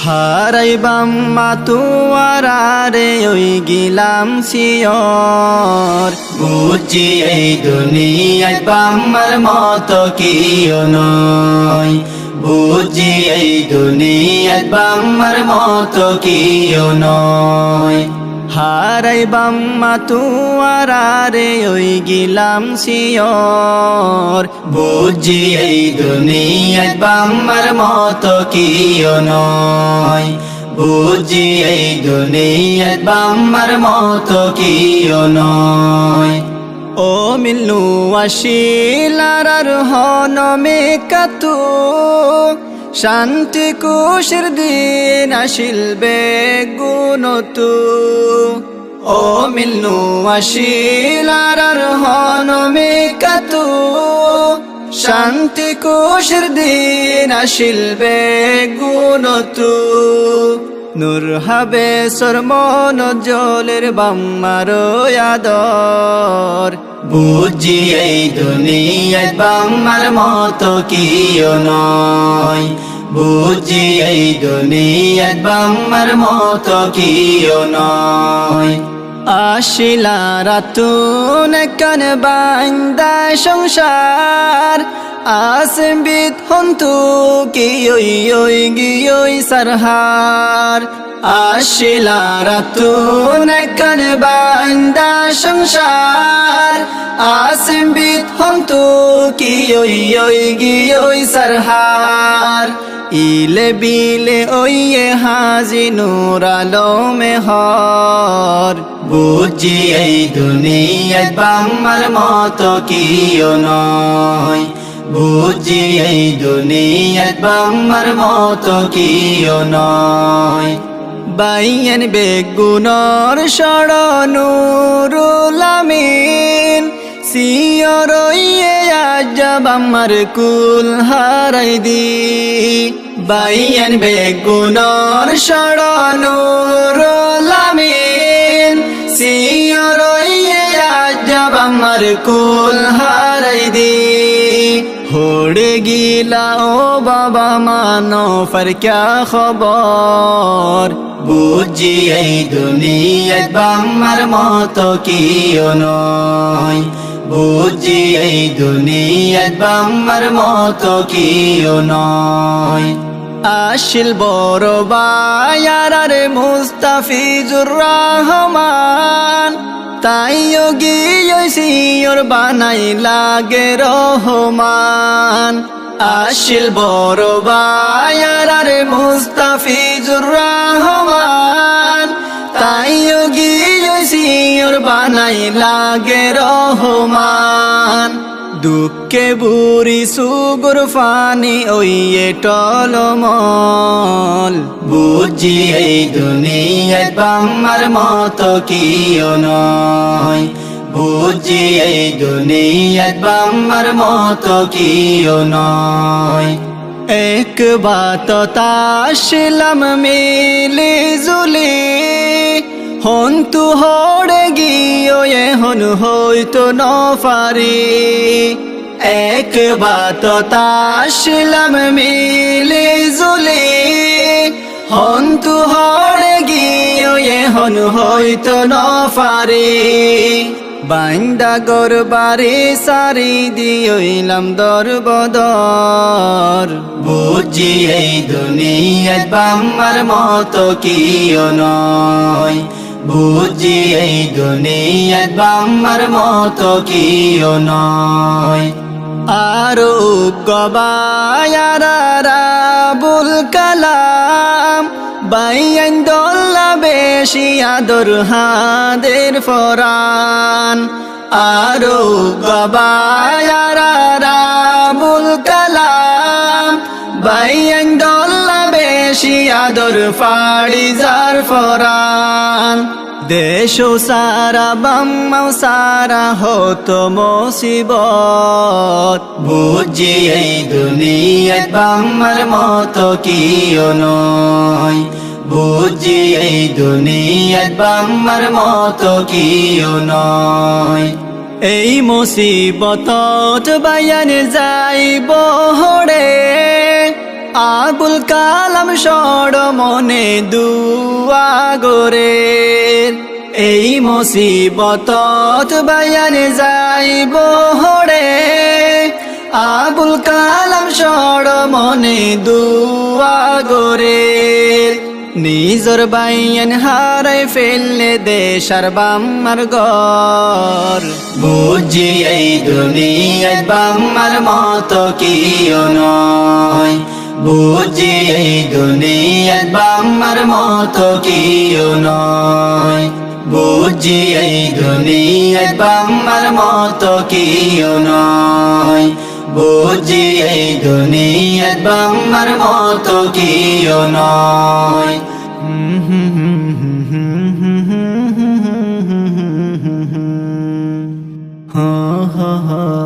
হারাইবাম মাতুয়ারে ওই গিলাম সিয়র বুঝি এই দুনিয়ায় বাম্মার মতো কিও নয় বুঝি এই দুনিয়ায় বাম্মার মতো কিও নয় হারাইবাম মাতুয়ারে ওই গিলাম সিয়র বুঝি এই দুনিয়ায় বাম্মার মতো কিও নয় বুঝি এই দুনিয়ায় বাম্মার মতো কিও নয় ও মিল্লু আশিলার হনমে কাতু শান্তি কুশির দিন আসিলবে গুণতু ও মিল্লু আশিলার হনমে কাতু শান্তি কুশির দিন আসিলবে গুণতু নূর হবে সরমন জলের বাম্মার আদর বুঝি এই দুনিয়ায় বাম্মার মতো কিও নয় বুঝি এই দুনিয়ায় বাম্মার মতো কিও নয় আশিলা রাতুন কান বান্দা সংসার আসবিত হন্তু কি ওই গিয়ই সারহার আশিলা রাতুন কান বান্দা সংসার আসবিত হন্তু কি ওই গিয়ই সারহার ইলে বিলে ওয়ে হাজি নূর আলমে হর বুঝি এই দুনিয়ায় বাম্মার মতো কিও নয় বুঝি এই দুনিয়ায় বাম্মার মতো কিও নয় বাইয়েন বেগুনর শরণুরুল আমিন সিয়রইয়ে আজব আমার কুল হারাই দি বাইয়েন বেগুনর শরণুরুল আমিন সিয়রইয়ে আজব আমার কুল হারাই দি হোড়ে গিলা ও বাবা মানো ফর ক্যা খবর বুঝি এই দুনিয়ায় বাম্মার মতো কিও নয় বুঝি এই দুনিয়ায় বাম্মার মতো কিও নয় আশিল বড় বায়ার মুস্তাফিজুর রহমান তাইও গিয়ে সিয়র বানাই লাগে রহমান আশিল বড় বায়ার মুস্তাফিজুর রহমান তাইও গিয়ে সিয়র বানাই লাগে রহমান দুঃখে বুড়ি সুগুর ফানি ওইয়ে টলমল বুঝি এই দুনিয়ায় বাম্মার মতো কিও নয় বুঝি এই দুনিয়ায় বাম্মার মতো কিও নয় এক বাত তাশিলাম মিলি জুলি হন্তু হড়ে গিয়ে এখন হইতো নফারি এক বাত তাশিলাম মিলি জুলি হন্তু হড়ে গিয়ে এখন হইতো নফারি বাইন্দা গরবারে সারি দিলাম দরবদর বুঝি এই দুনিয়ায় বাম্মার মতো কিও নয় বুঝি এই দুনিয়ায় বাম্মার মতো কিও নয় আরো গবায়ারা রাবুল কালাম বাইয়ান দোল্লা বেশি আদর হাদের ফরান আরো গবায়ারা রাবুল কালাম বাইয়ান দোল্লা বেশি আদর ফাড়ি যার ফরান দেশ সারা বাম্মাও সারা হতো মুসিবত বুঝি এই দুনিয়ায় বাম্মার মতো কিও নয় বুঝি এই দুনিয়াত বাম্মার মতো কিও নয়। এই মুসিবতত বায়ান যাইব হরে, আবুল কালাম সড় মনে দুয়া গরে। এই মুসিবতত বায়ান যাইব হরে, আবুল কালাম সড় মনে দুয়া গরে। নিজর বাইয়ান হারাই ফেললে দেশার বাম্মার ঘর, বুঝি এই দুনিয়াত বাম্মার মতো কিও নয়। বুঝি এই দুনিয়াত বাম্মার মতো কিও নয়। বুঝি এই দুনিয়াত বাম্মার মতো কিও নয়। বুঝি এই দুনিয়াত বাম্মার মতো কিও নয়। হা হা হা।